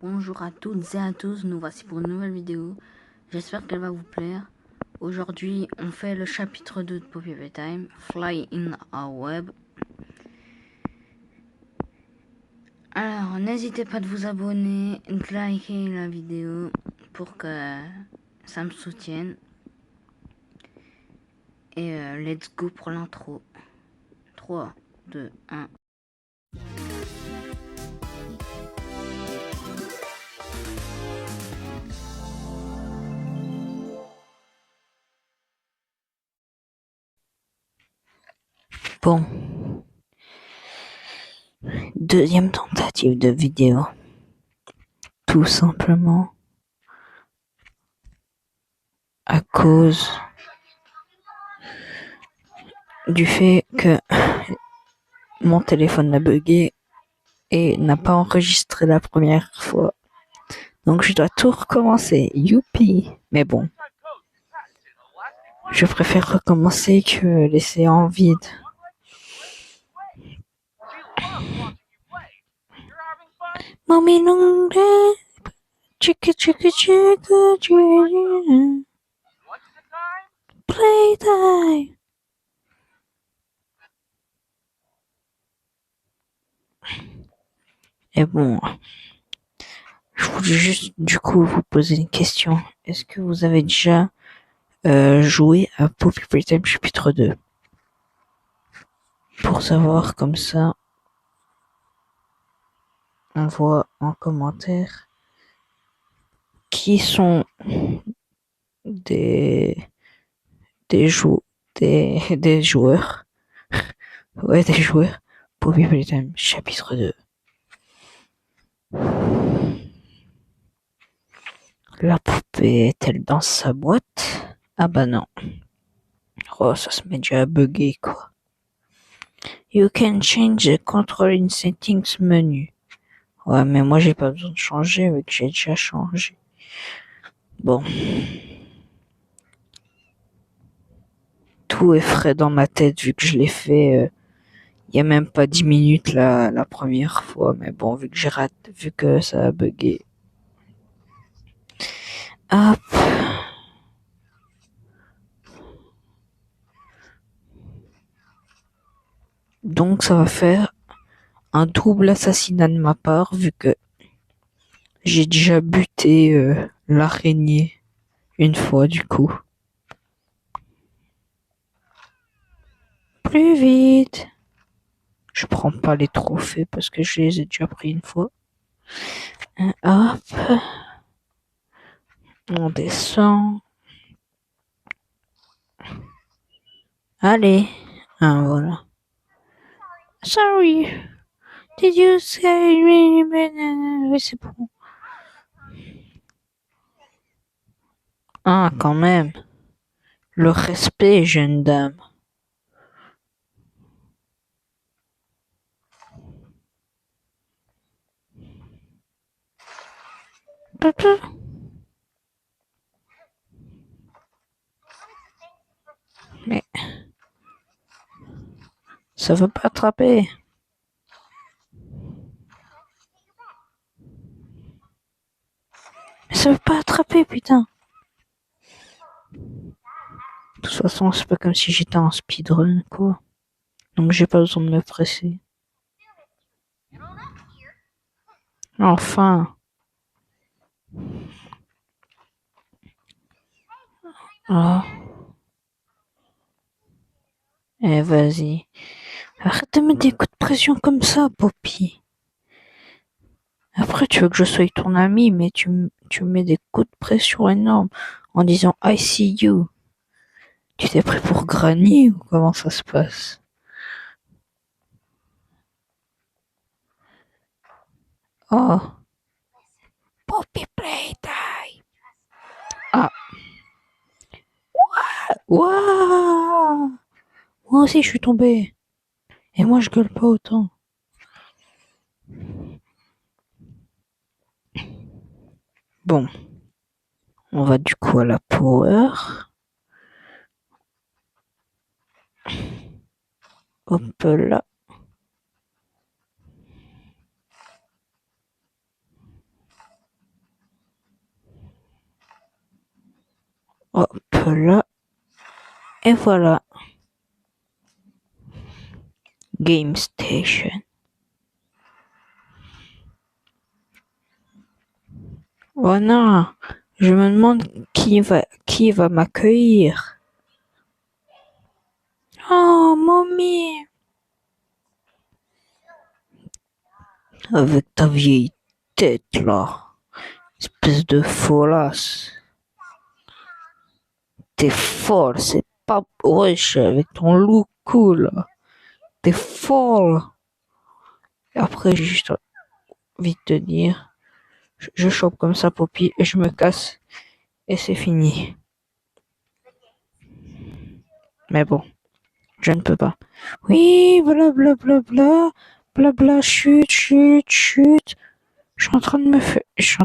Bonjour à toutes et à tous, nous voici pour une nouvelle vidéo. J'espère qu'elle va vous plaire. Aujourd'hui, on fait le chapitre 2 de Poppy Playtime, Fly in a Web. Alors, n'hésitez pas de vous abonner, de liker la vidéo pour que ça me soutienne. Et let's go pour l'intro. 3, 2, 1. Bon, deuxième tentative de vidéo. Tout simplement à cause du fait que mon téléphone a bugué et n'a pas enregistré la première fois. Donc je dois tout recommencer. Youpi! Mais bon, je préfère recommencer que laisser en vide. Mommy long day, chicka chicka chicka chicka, playtime. Et bon, je voulais juste du coup vous poser une question. Est-ce que vous avez déjà joué à Poppy Playtime chapitre 2? Pour savoir comme ça, on voit en commentaire qui sont des des joueurs. Ouais, des joueurs. Poppy Playtime chapitre 2. La poupée est-elle dans sa boîte? Ah bah non. Oh, ça se met déjà à bugger quoi. You can change the control in settings menu. Ouais, mais moi j'ai pas besoin de changer vu que j'ai déjà changé. Bon. Tout est frais dans ma tête vu que je l'ai fait il y a même pas 10 minutes la première fois. Mais bon, vu que j'ai raté, vu que ça a bugué. Hop. Donc ça va faire un double assassinat de ma part vu que j'ai déjà buté l'araignée une fois du coup. Plus vite. Je prends pas les trophées parce que je les ai déjà pris une fois. Hop. On descend. Allez. Ah voilà. Sorry. Did you say me? Oui, c'est bon. Ah, quand même. Le respect, jeune dame. Mais ça veut pas attraper. Mais ça veut pas attraper, putain. De toute façon, c'est pas comme si j'étais en speedrun, quoi. Donc j'ai pas besoin de me presser. Enfin. Ah. Eh, vas-y. Arrête de mettre des coups de pression comme ça, Poppy. Après, tu veux que je sois ton ami, mais tu mets des coups de pression énormes en disant I see you. Tu t'es pris pour Granny ou comment ça se passe? Oh. Poppy Playtime. Ah. Waouh. Moi aussi, je suis tombé. Et moi, je gueule pas autant. Bon. On va du coup à la power. Hop là. Hop là. Et voilà. Game Station. Oh non, je me demande qui va m'accueillir. Oh, mamie. Avec ta vieille tête là. Espèce de folasse. T'es folle, c'est pas... Wesh, avec ton look cool. T'es folle. Et après, j'ai juste envie de te dire, je chope comme ça, Poppy, et je me casse. Et c'est fini. Mais bon, je ne peux pas. Oui, blablabla, blabla, chut, chut, chut. Je suis en train de me faire... Je suis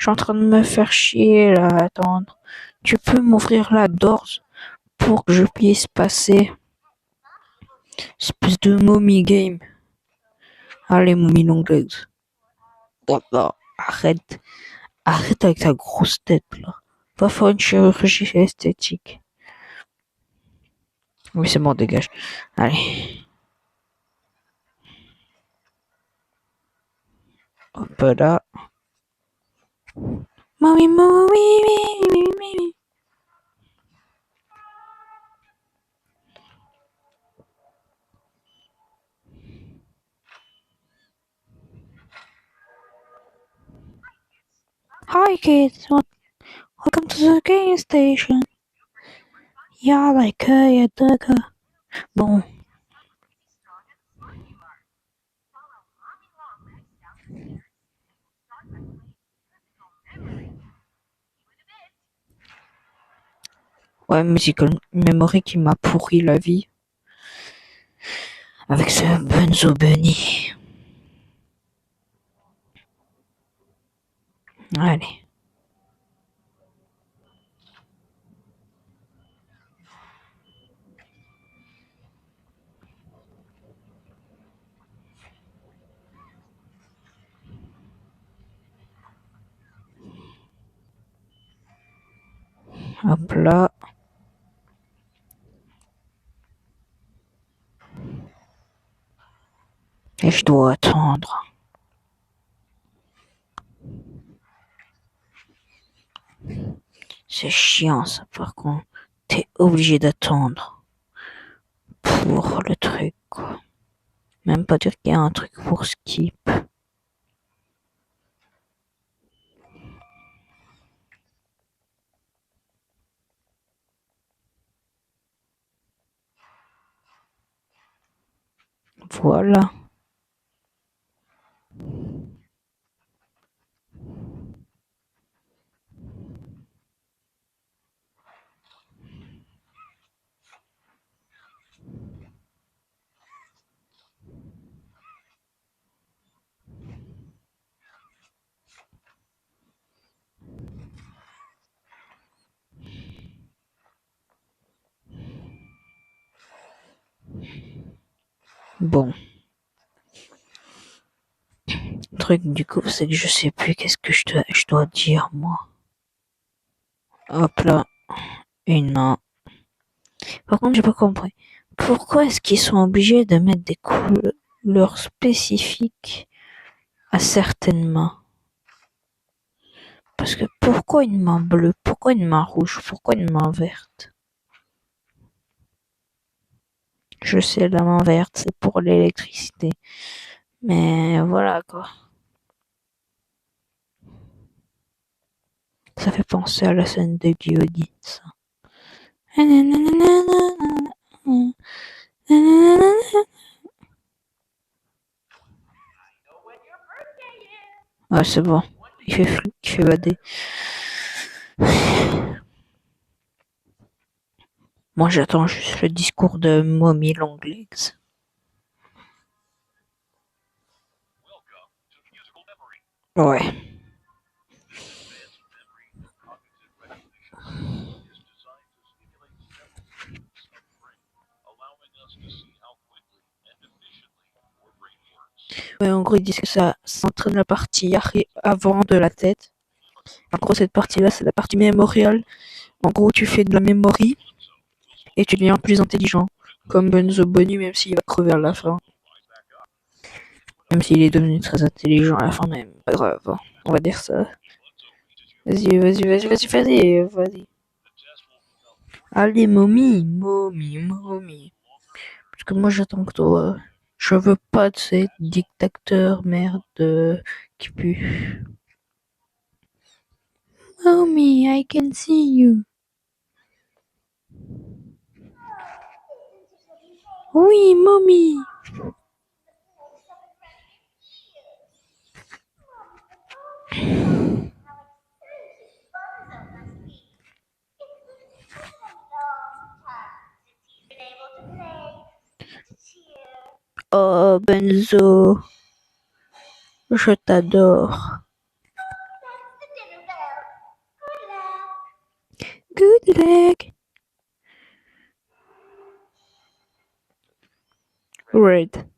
en train de me faire chier, là, attendre. Tu peux m'ouvrir la doors pour que je puisse passer. Espèce de mommy game. Allez, mommy long legs. Voilà, arrête. Arrête avec ta grosse tête, là. Va faire une chirurgie esthétique. Oui, c'est bon, dégage. Allez. Hop là. Mommy, mommy. Hi, kids. Welcome to the game station. Yeah, like, yeah, Bon. Ouais, Musical Memory qui m'a pourri la vie. Avec ce Bunzo Bunny. Allez. Hop là. Et je dois attendre. C'est chiant ça par contre. T'es obligé d'attendre pour le truc quoi. Même pas dire qu'il y a un truc pour skip. Voilà. Bon. Le truc du coup c'est que je sais plus qu'est-ce que je dois dire moi. Hop là. Et non. Par contre j'ai pas compris. Pourquoi est-ce qu'ils sont obligés de mettre des couleurs spécifiques à certaines mains? Parce que pourquoi une main bleue? Pourquoi une main rouge? Pourquoi une main verte? Je sais, la main verte, c'est pour l'électricité. Mais voilà quoi. Ça fait penser à la scène de Gyojin, ça. Ouais, c'est bon. Il fait bader. Moi, j'attends juste le discours de Mommy Longlegs. Ouais. Ouais, en gros, ils disent que ça s'entraîne la partie avant de la tête. En gros, cette partie-là, c'est la partie mémoriale. En gros, tu fais de la mémoire et tu deviens plus intelligent. Comme Benzo Bonnie, même s'il va crever à la fin. Même s'il est devenu très intelligent à la fin, même. Pas grave, hein. On va dire ça. Vas-y. Allez, momie. Parce que moi, j'attends que toi. Je veux pas de ces dictateurs merde qui puent. Mommy, I can see you. Oui, mommy. Oh, Benzo, je t'adore. Good luck. Red.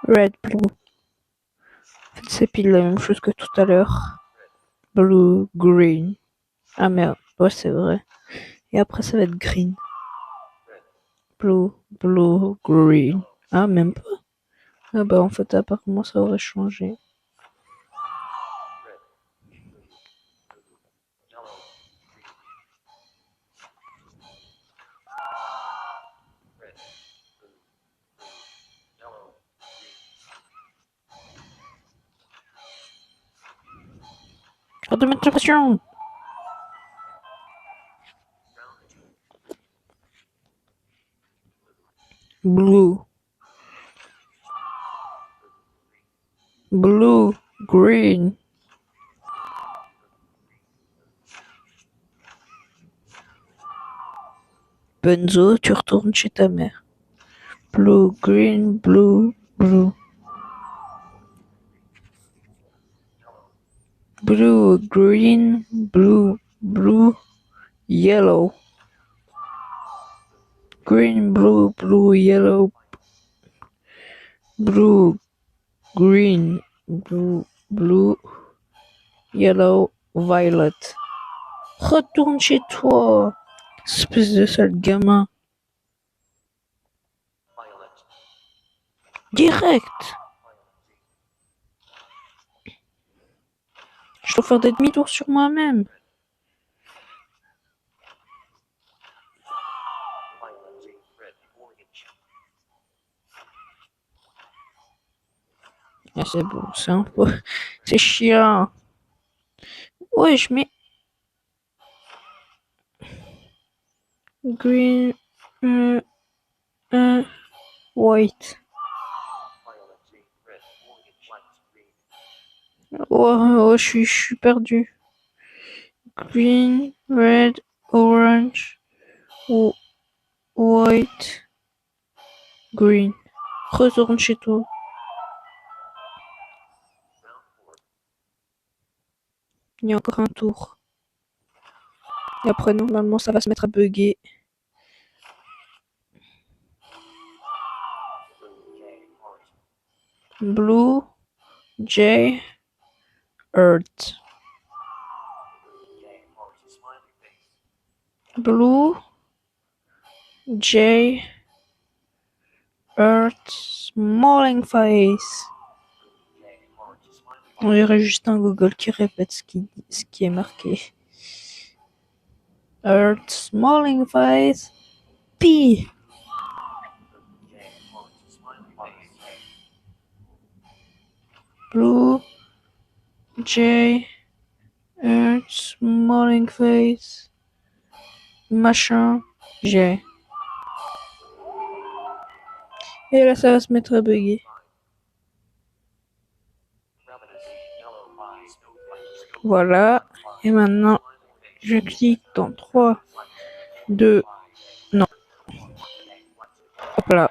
Red, blue. En fait, c'est pile la même chose que tout à l'heure. Blue, green. Ah merde, ouais, c'est vrai. Et après, ça va être green. Blue, green. Ah, même pas. Ah bah, en fait, apparemment, ça aurait changé. Arrête de mettre la pression. Blue. Blue, green. Benzo, tu retournes chez ta mère. Blue, green, blue. Blue, green, blue, yellow. Green, blue, yellow. Blue, green, blue, yellow, violet. Retourne chez toi, espèce de sale gamin. Direct. Je dois faire des demi-tours sur moi-même. Ah, c'est bon, c'est un peu... C'est chiant. Ouais, je mets... Green... white. Oh, je suis perdu. Green, red, orange, white, green. Retourne chez toi. Il y a encore un tour. Et après, normalement, ça va se mettre à bugger. Blue, J, Earth. Blue, J, Earth, smiling face. On dirait juste un Google qui répète ce qui est marqué. Earth, smiling face, P. Blue, J, Earth, smiling face, machin, J. Et là, ça va se mettre à bugger. Voilà. Et maintenant, je clique dans 3, 2, non. Hop là.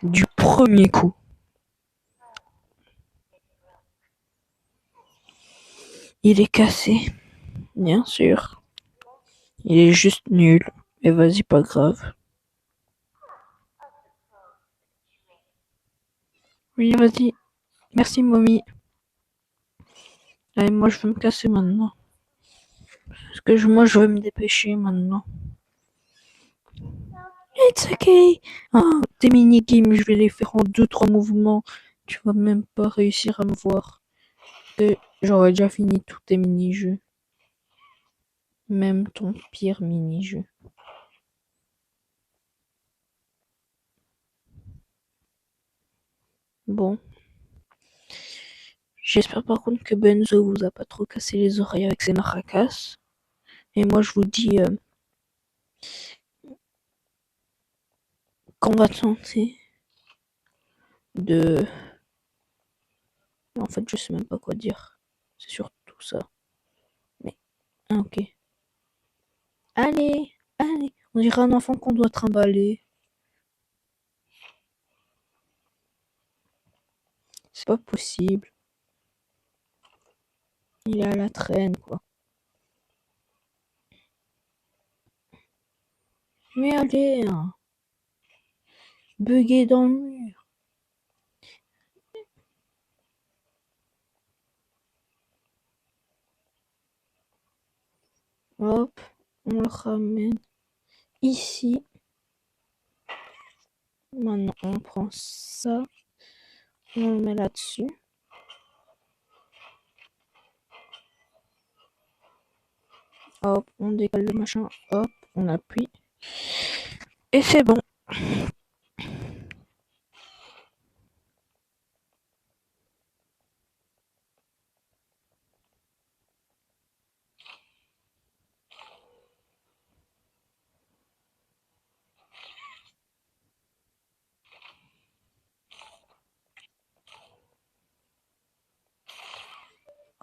Du premier coup. Il est cassé. Bien sûr. Il est juste nul. Mais vas-y, pas grave. Oui, vas-y. Merci, mommy. Allez, moi je vais me casser maintenant. Parce que moi je vais me dépêcher maintenant. It's okay. Oh, tes mini-games, je vais les faire en 2-3 mouvements. Tu vas même pas réussir à me voir. Et j'aurais déjà fini tous tes mini-jeux. Même ton pire mini-jeu. Bon. J'espère par contre que Benzo vous a pas trop cassé les oreilles avec ses maracas. Et moi je vous dis qu'on va tenter de... En fait je sais même pas quoi dire. C'est surtout ça. Mais... Ah ok. Allez, allez. On dirait un enfant qu'on doit trimballer. C'est pas possible. Il est à la traîne quoi. Mais allez, hein. Bugué dans le mur. Hop, on le ramène ici. Maintenant, on prend ça. On le met là-dessus. Hop, on décale le machin. Hop, on appuie. Et c'est bon.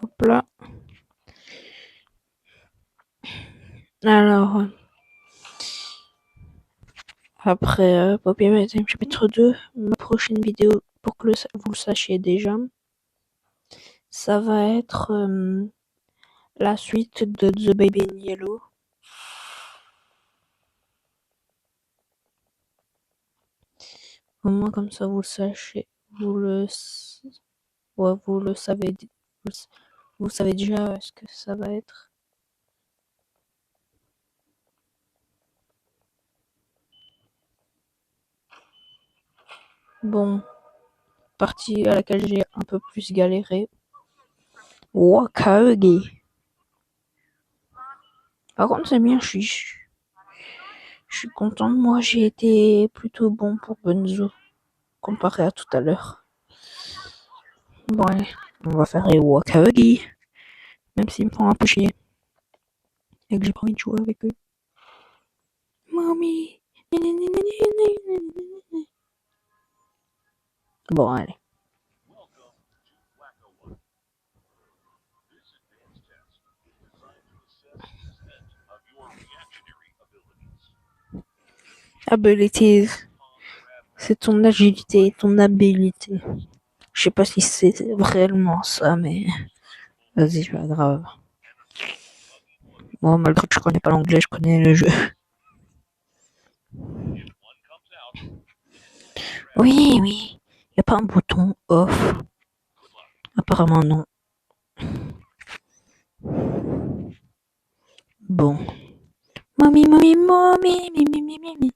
Hop là. Alors, après Poppy Time chapitre 2, ma prochaine vidéo, pour que vous le sachiez déjà, ça va être la suite de The Baby in Yellow. Au moins comme ça vous le sachez, ouais, vous le savez, vous savez déjà ce que ça va être. Bon, partie à laquelle j'ai un peu plus galéré. Wakagi. Par contre c'est bien, je suis content de moi, j'ai été plutôt bon pour Benzo, comparé à tout à l'heure. Bon allez, on va faire les Wakagi, même s'il me prend un peu chier, et que j'ai pas envie de jouer avec eux. Mommy. Bon allez. Abilities. C'est ton agilité, ton habilité. Je sais pas si c'est réellement ça, mais vas-y, c'est pas grave. Moi, malgré que je connais pas l'anglais, je connais le jeu. Oui, oui. Y a pas un bouton off. Apparemment non. Bon. Mommy, mommy, mommy, mimi, mimi, mimi.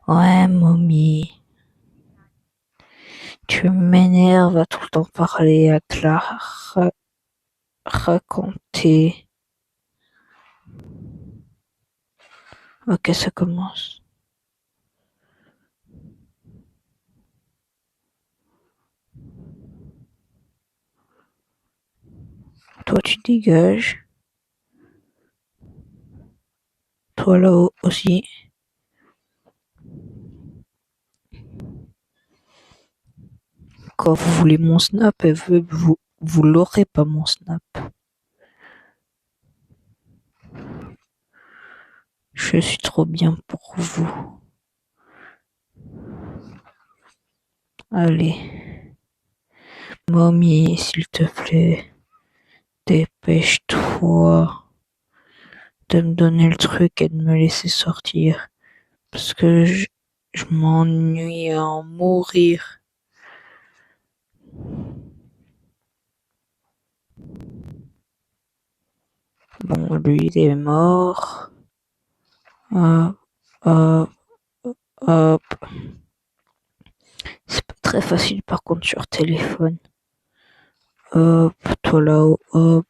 Ouais, mommy. Tu m'énerves à tout le temps parler, à te la raconter. Ok, ça commence. Toi, tu dégages. Toi là-haut aussi. Quand vous voulez mon snap, vous l'aurez pas mon snap. Je suis trop bien pour vous. Allez. Mommy, s'il te plaît, dépêche-toi de me donner le truc et de me laisser sortir. Parce que je m'ennuie à en mourir. Bon, lui, il est mort. Hop, hop, hop. C'est pas très facile par contre sur téléphone. Hop, toi là-haut, hop.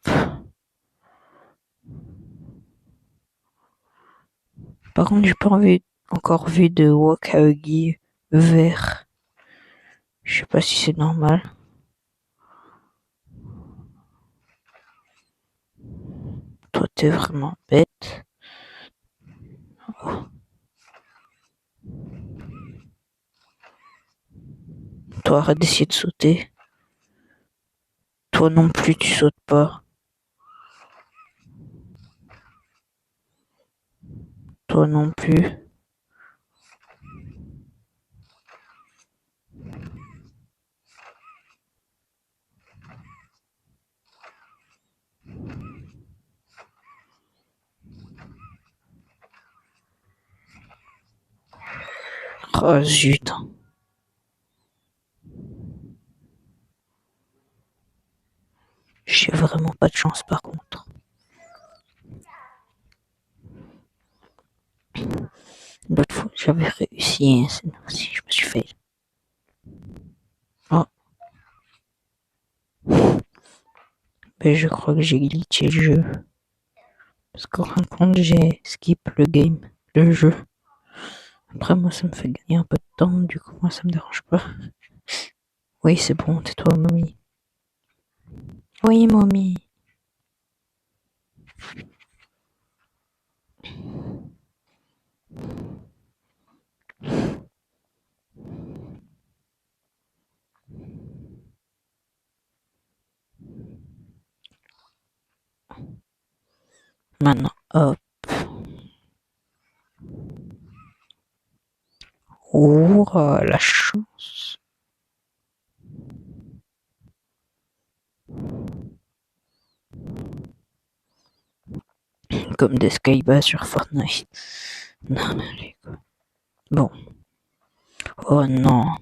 Par contre, j'ai pas encore vu de Wakagi vert. Je sais pas si c'est normal. Toi, t'es vraiment bête. Oh. Toi, arrête d'essayer de sauter. Toi non plus, tu sautes pas. Toi non plus. Oh zut. J'ai vraiment pas de chance par contre. L'autre fois, j'avais réussi, hein, cette fois-ci, je me suis fait. Oh, ben je crois que j'ai glitché le jeu. Parce qu'en fin de compte, j'ai skip le game, le jeu. Après, moi, ça me fait gagner un peu de temps, du coup, moi, ça me dérange pas. Oui, c'est bon, tais-toi, mamie. Oui, mamie. Maintenant, hop. Oh, la chance. Comme des skybas sur Fortnite. Non, mais allez, quoi. Bon. Oh non.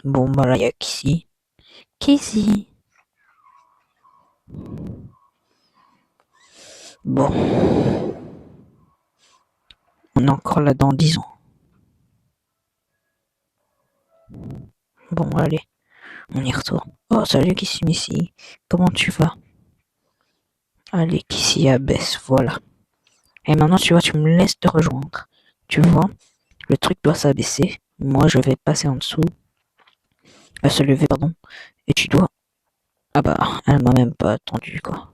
Bon, bah là, il y a Kissy. Kissy. Bon. On est encore là dans 10 ans. Bon, allez. On y retourne. Oh, salut Kissy Missy. Comment tu vas? Allez, Kissy abaisse, voilà. Et maintenant, tu vois, tu me laisses te rejoindre. Tu vois, le truc doit s'abaisser. Moi, je vais passer en dessous. Se lever, pardon. Et tu dois. Ah bah, elle m'a même pas attendu, quoi.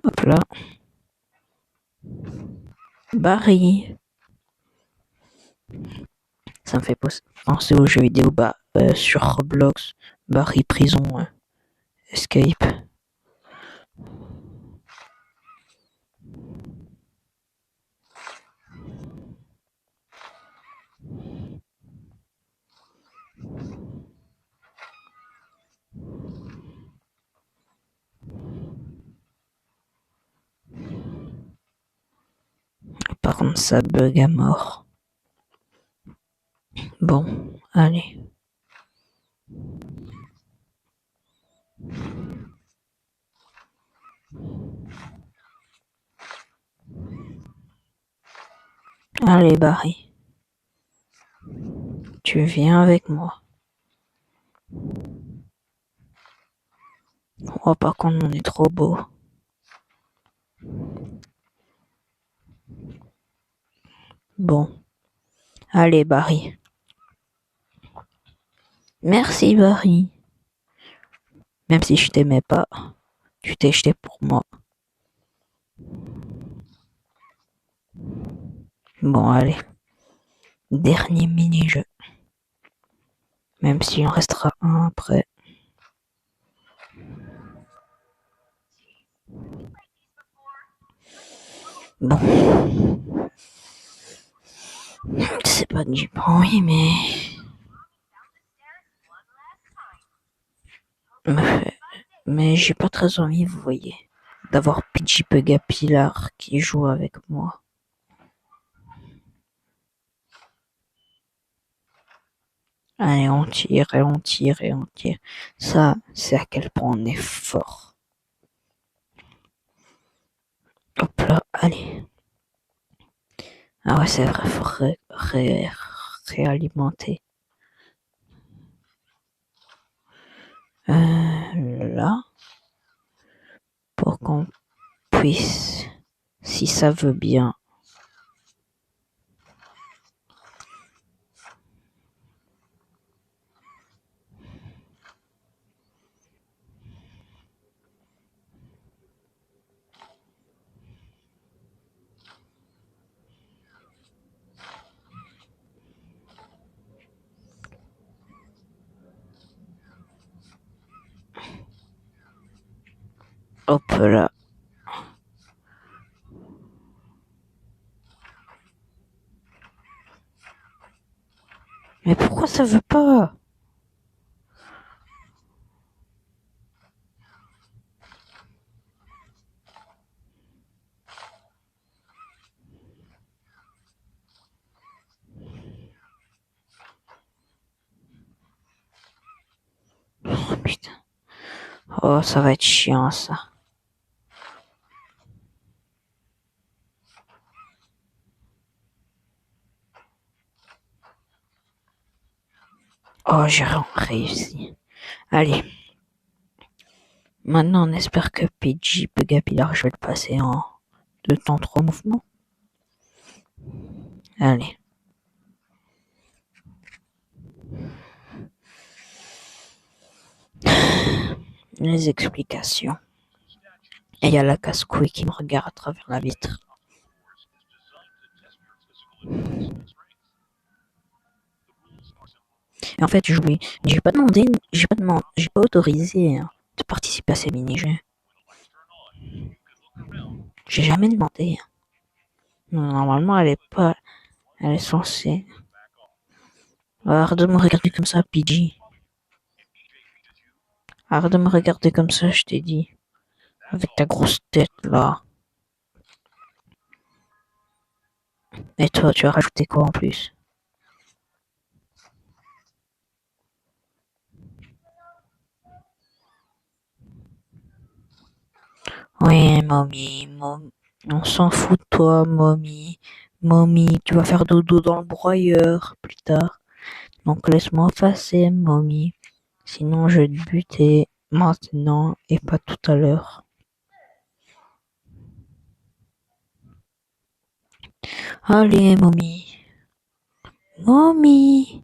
Hop là. Barry. Ça me fait penser aux jeux vidéo sur Roblox. Barry Prison Escape. Par contre, ça bug à mort. Bon, allez. Allez, Barry. Tu viens avec moi. Oh, par contre, on est trop beau. Bon. Allez, Barry. Merci, Barry. Même si je t'aimais pas, tu t'es jeté pour moi. Bon, allez. Dernier mini-jeu. Même s'il en restera un après. Bon. C'est pas que j'ai pas envie, mais j'ai pas très envie, vous voyez, d'avoir Pidgey Pega Pilar qui joue avec moi. Allez, on tire et on tire et on tire. Ça, c'est à quel point on est fort. Hop là, allez. Ah ouais, c'est vrai, faut réalimenter. Là, pour qu'on puisse, si ça veut bien. Hop là. Mais pourquoi ça veut pas? Oh putain. Oh, ça va être chiant ça. Oh, j'ai réussi. Allez. Maintenant, on espère que PJ Bugapillar, je vais le passer en 2 temps 3 mouvements. Allez. Les explications. Et il y a la casse-couille qui me regarde à travers la vitre. Et en fait, j'ai pas demandé, j'ai pas autorisé de participer à ces mini-jeux. J'ai jamais demandé. Normalement, elle est censée. Arrête de me regarder comme ça, PJ. Arrête de me regarder comme ça, je t'ai dit. Avec ta grosse tête, là. Et toi, tu as rajouté quoi en plus? Oui, mommy, on s'en fout de toi, mommy. Mommy, tu vas faire dodo dans le broyeur plus tard. Donc laisse-moi passer, mommy. Sinon, je vais te buter maintenant et pas tout à l'heure. Allez, mommy. Mommy.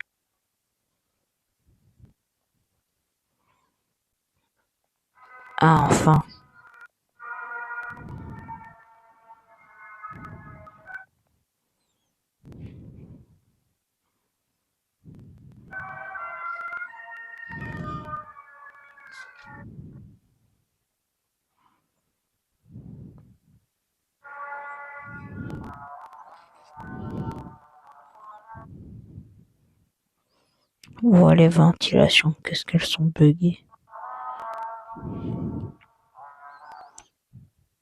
Ah, enfin. Oh, les ventilations, qu'est-ce qu'elles sont buggées.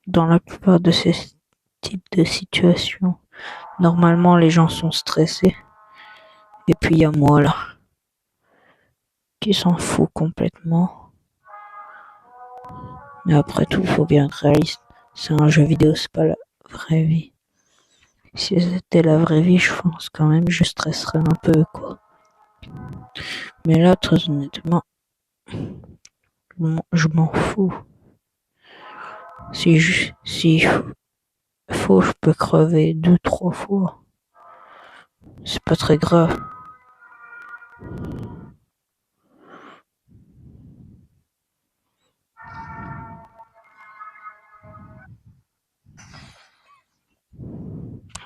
Dans la plupart de ces types de situations, normalement, les gens sont stressés. Et puis, il y a moi, là, qui s'en fout complètement. Mais après tout, il faut bien être réaliste. C'est un jeu vidéo, c'est pas la vraie vie. Si c'était la vraie vie, je pense quand même je stresserais un peu, quoi. Mais là, très honnêtement, je m'en fous. Si faut, je peux crever 2, 3 fois. C'est pas très grave.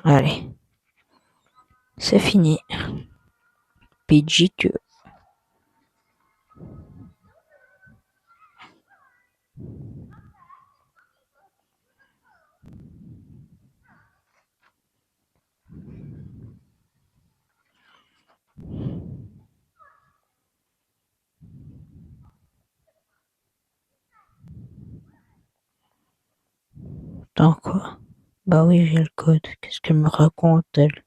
Allez, c'est fini. PJ que. Dans quoi? Bah oui, j'ai le code. Qu'est-ce qu'elle me raconte, elle?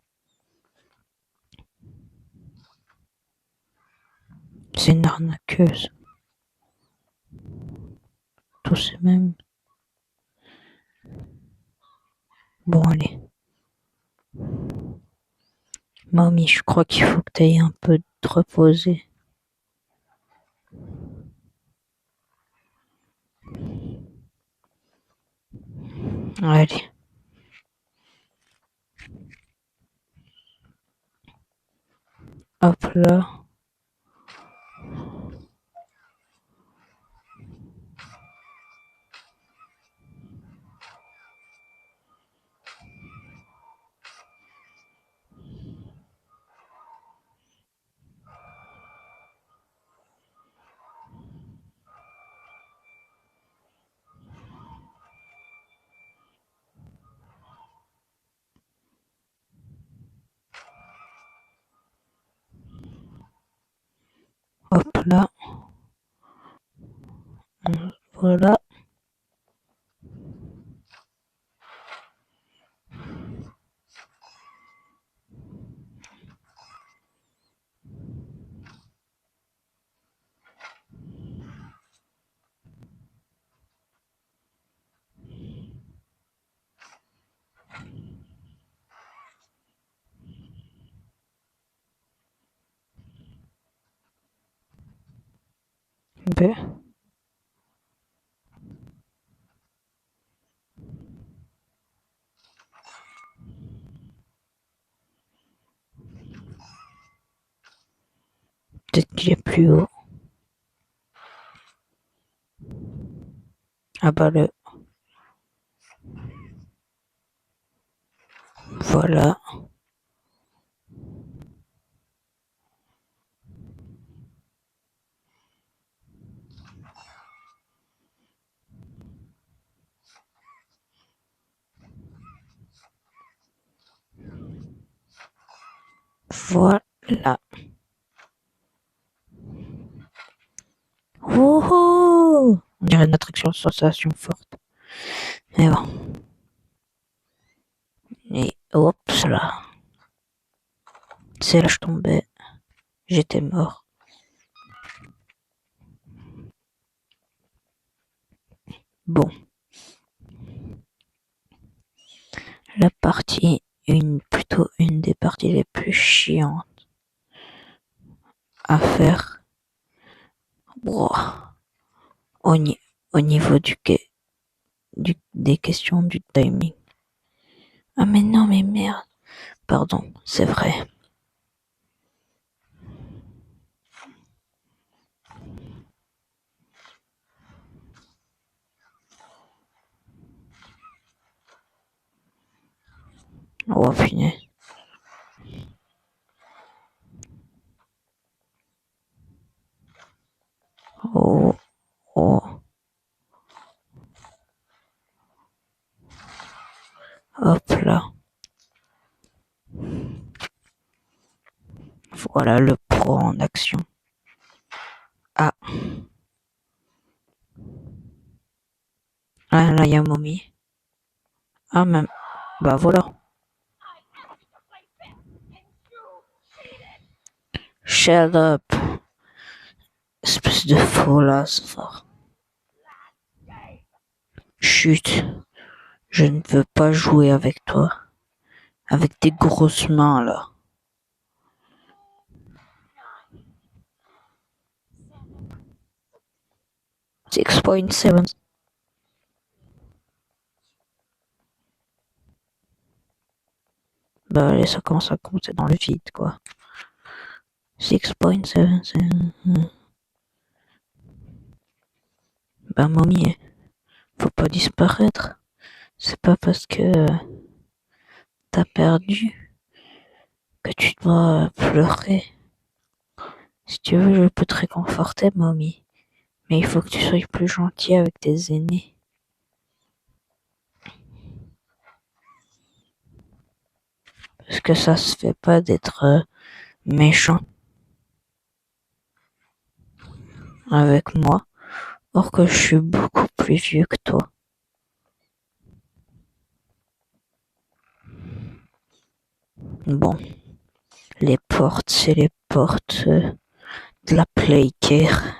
C'est une arnaqueuse. Tous ces mêmes. Bon, allez. Mamie, je crois qu'il faut que tu ailles un peu te reposer. Allez. Hop là. Hop là. Voilà. Ben, peut-être qu'il est plus haut. Ah bah le. Voilà. Voilà. Oh oh! On dirait une attraction de sensation forte. Mais bon. Et hop là. C'est là je tombais. J'étais mort. Bon. La partie, plutôt une des parties les plus chiantes à faire. Wow. Au, au niveau des questions du timing. Ah mais non, mais merde. Pardon, c'est vrai. Oh punaise. Oh, oh. Hop là. Voilà le pro en action. Ah. Ah là, il y a Mommy. Ah même. Bah voilà. Shut up. Espèce de folasse. Chut. Je ne veux pas jouer avec toi. Avec tes grosses mains là. 6.7. Bah allez, ça commence à compter dans le vide quoi. 6.7. Bah Mommy, faut pas disparaître. C'est pas parce que t'as perdu que tu dois pleurer. Si tu veux, je peux te réconforter, Mommy. Mais il faut que tu sois plus gentil avec tes aînés. Parce que ça se fait pas d'être méchant avec moi. Or que je suis beaucoup plus vieux que toi. Bon. Les portes, c'est les portes de la Playcare.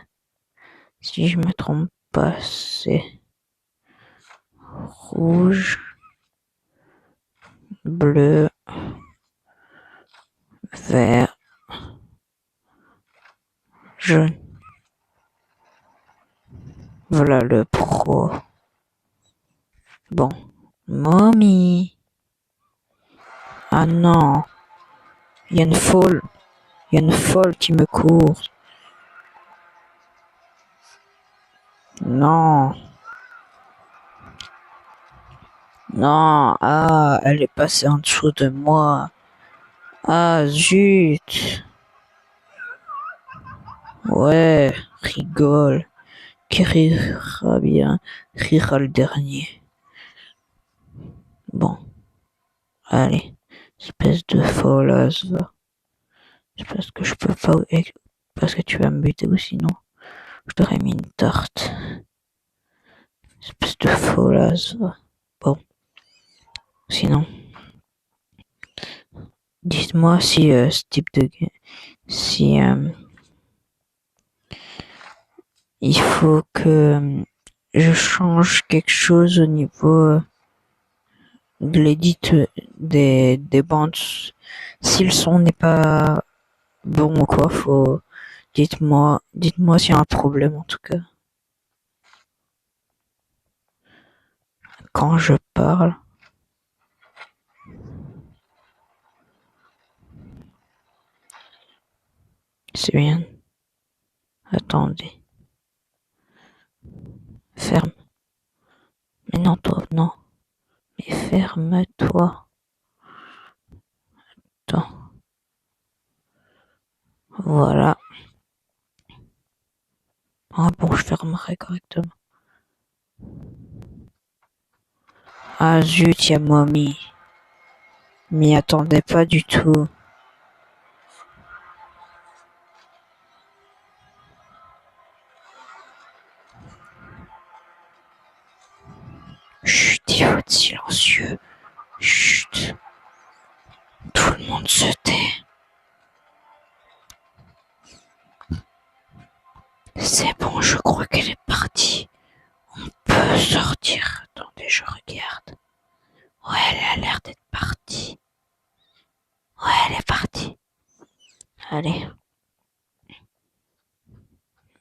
Si je me trompe pas, c'est rouge, bleu, vert, jaune. Voilà le pro. Bon. Mommy. Ah non. Il y a une folle. Il y a une folle qui me court. Non. Non. Ah, elle est passée en dessous de moi. Ah, zut. Ouais, rigole. Qui rira bien, rira le dernier. Bon, allez. Espèce de follaise, va. C'est parce que je peux pas, parce que tu vas me buter ou sinon, je t'aurais mis une tarte. Espèce de follaise, va. Bon, sinon, dites-moi si ce type de si il faut que je change quelque chose au niveau de l'édit des bandes. Si le son n'est pas bon ou quoi, faut dites-moi s'il y a un problème en tout cas. Quand je parle, c'est bien. Attendez. Ferme. Mais non, toi, non. Mais ferme-toi. Attends. Voilà. Ah bon, je fermerai correctement. Ah zut, y'a Mommy. M'y attendais pas du tout. Chut, il faut être silencieux. Chut. Tout le monde se tait. C'est bon, je crois qu'elle est partie. On peut sortir. Attendez, je regarde. Ouais, elle a l'air d'être partie. Ouais, elle est partie. Allez.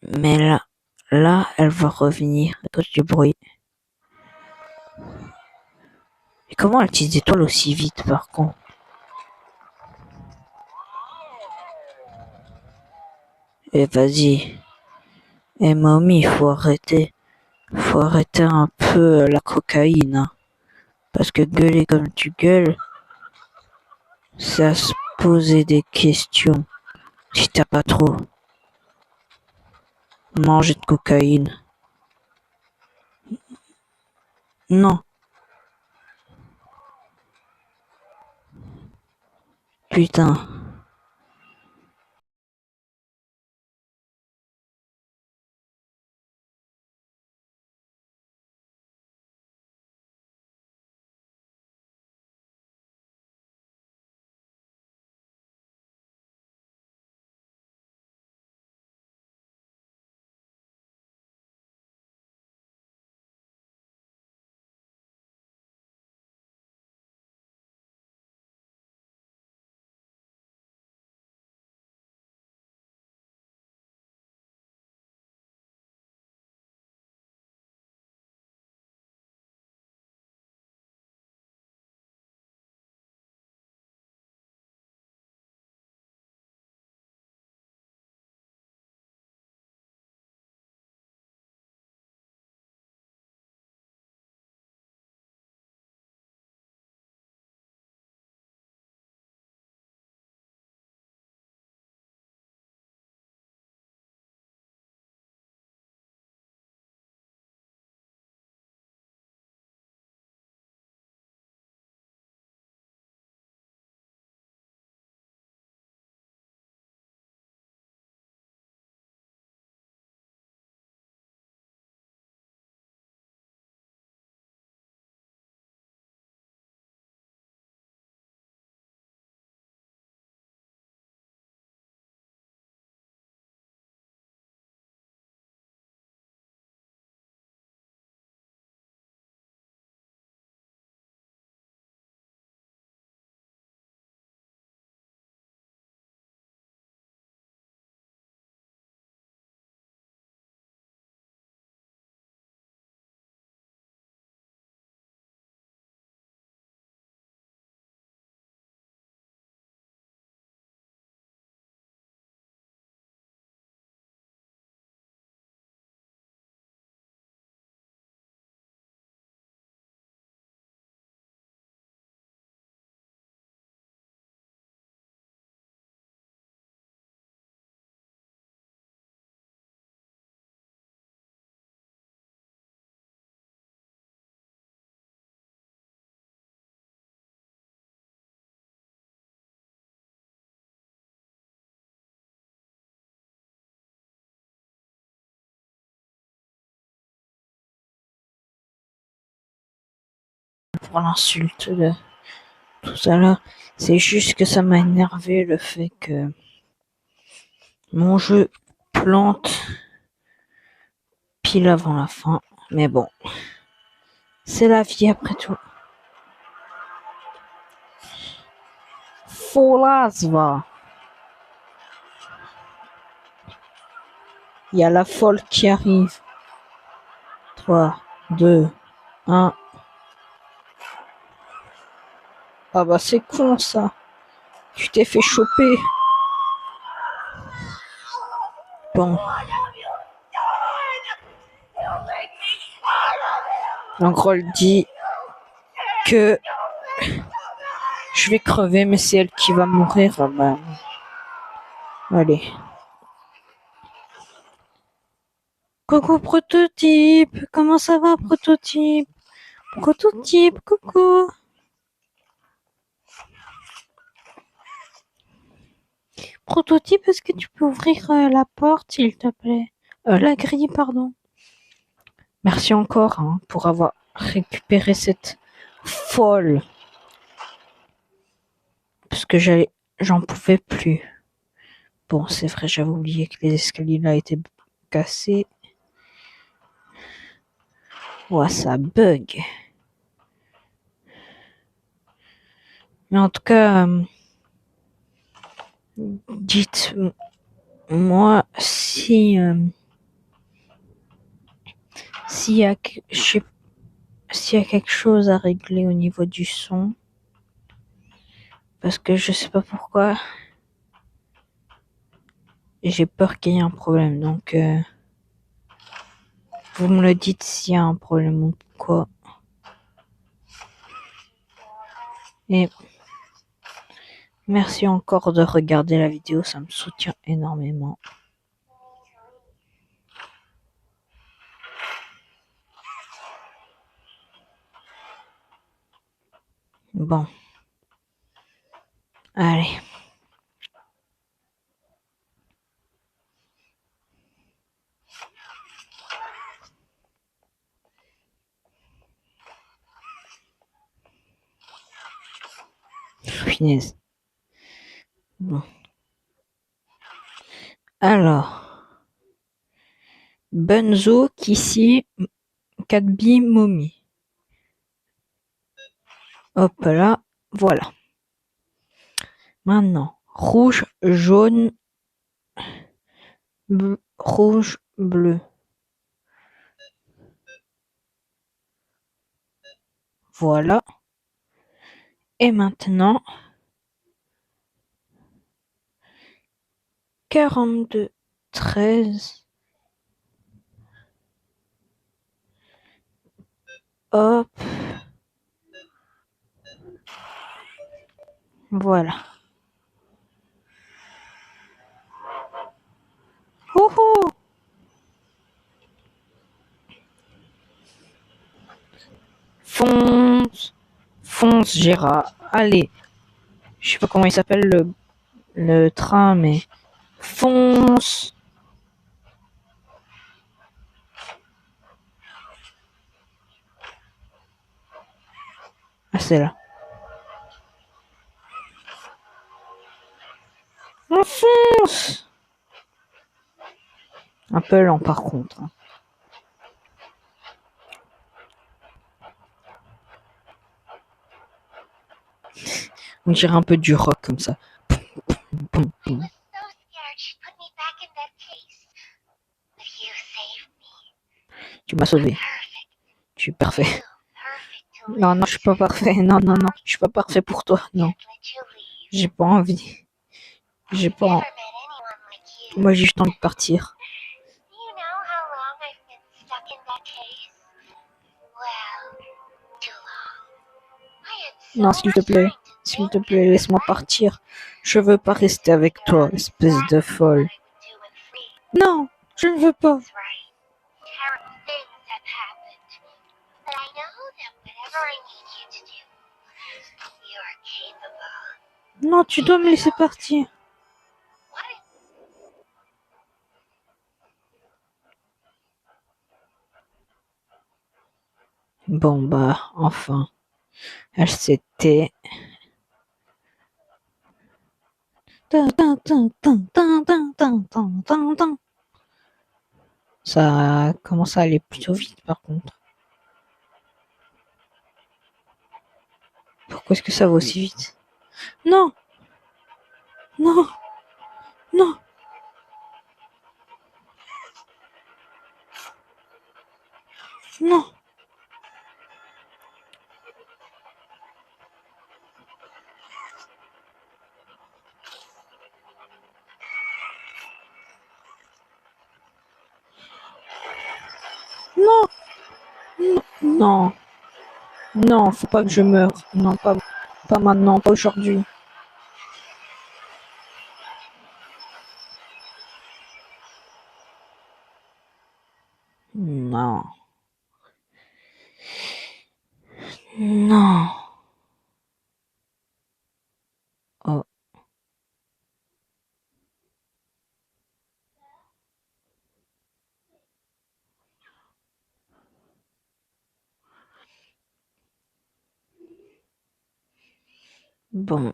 Mais là, elle va revenir à cause du bruit. Et comment elle tisse des toiles aussi vite, par contre? Eh, vas-y. Eh, mamie, il faut arrêter. Faut arrêter un peu la cocaïne, hein. Parce que gueuler comme tu gueules, c'est à se poser des questions. Si t'as pas trop mangé de cocaïne. Non, putain. pour l'insulte de tout à l'heure. C'est juste que ça m'a énervé le fait que mon jeu plante pile avant la fin. Mais bon, c'est la vie après tout. Folasva. Il y a la folle qui arrive. 3, 2, 1. Ah bah c'est con ça. Tu t'es fait choper. Bon. Langrol dit que je vais crever, mais c'est elle qui va mourir. Ah bah. Allez. Coucou prototype. Comment ça va prototype? Prototype, coucou. Prototype, est-ce que tu peux ouvrir la porte, s'il te plaît? La grille, pardon. Merci encore pour avoir récupéré cette folle. Parce que j'en pouvais plus. Bon, c'est vrai, j'avais oublié que les escaliers là étaient cassés. Ouais, ça bug. Mais en tout cas, dites-moi si s'il y a quelque chose à régler au niveau du son. Parce que je sais pas pourquoi. J'ai peur qu'il y ait un problème. Donc, vous me le dites s'il y a un problème ou quoi. Et merci encore de regarder la vidéo. Ça me soutient énormément. Bon. Allez. Finesse. Bon. Alors. Bunzo, Kissy, Cadby, Mommy. Hop là. Voilà. Maintenant. Rouge, jaune, rouge, bleu. Voilà. Et maintenant, 42, 13. Hop. Voilà. Wouhou! Fonce. Fonce, Gérard. Allez. Je sais pas comment il s'appelle le train, mais fonce. Ah, c'est là. On fonce. Un peu lent par contre. On dirait un peu du rock comme ça. Tu m'as sauvé. Je suis parfait. Non, non, je suis pas parfait. Non, non, non. Je suis pas parfait pour toi. Non. J'ai pas envie. J'ai pas envie. Moi, j'ai juste envie de partir. Non, s'il te plaît. S'il te plaît, laisse-moi partir. Je veux pas rester avec toi, espèce de folle. Non, je ne veux pas. Non, tu dois me laisser partir. Bon, bah, enfin. HCT. Ça commence à aller plutôt vite par contre. Pourquoi est-ce que ça va aussi vite? Non, non, non, non, non, non, non, faut pas que je meure. Non, pas maintenant, pas aujourd'hui. Non, non. Oh, bon.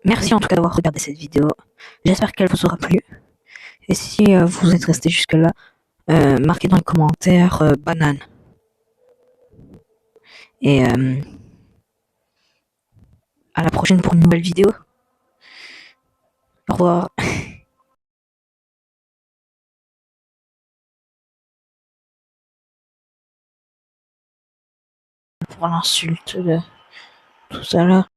Merci en tout cas d'avoir regardé cette vidéo. J'espère qu'elle vous aura plu. Et si vous êtes resté jusque-là, marquez dans les commentaires banane. Et à la prochaine pour une nouvelle vidéo. Au revoir. Pour l'insulte de tout à l'heure.